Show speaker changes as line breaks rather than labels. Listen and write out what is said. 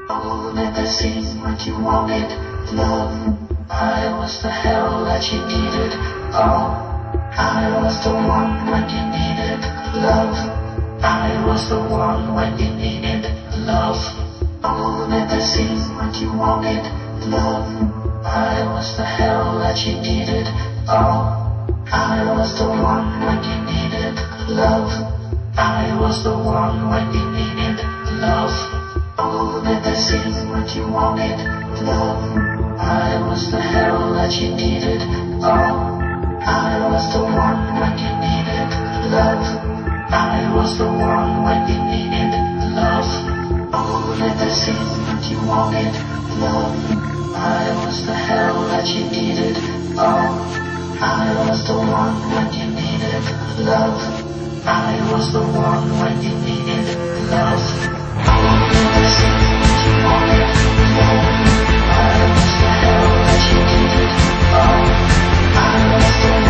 Oh, never seen what you wanted, love. I was the hell that you needed. Oh, I was the one when you needed love. I was the one when you needed love. Oh, never seen what you wanted, love. I was the hell that you needed. Oh, I was the one when you needed love. I was the one when you needed love. Oh, never seen what you wanted, love. I was the hell that you needed. Oh, I was the one when you needed love. I was the one when you needed love. Oh, never seen what you wanted, love. I was the hell that you needed. Oh, I was the one when you needed love. I was the one when you needed love. Oh, never seen what you wanted, love. I was the hell that you needed. Oh, I was the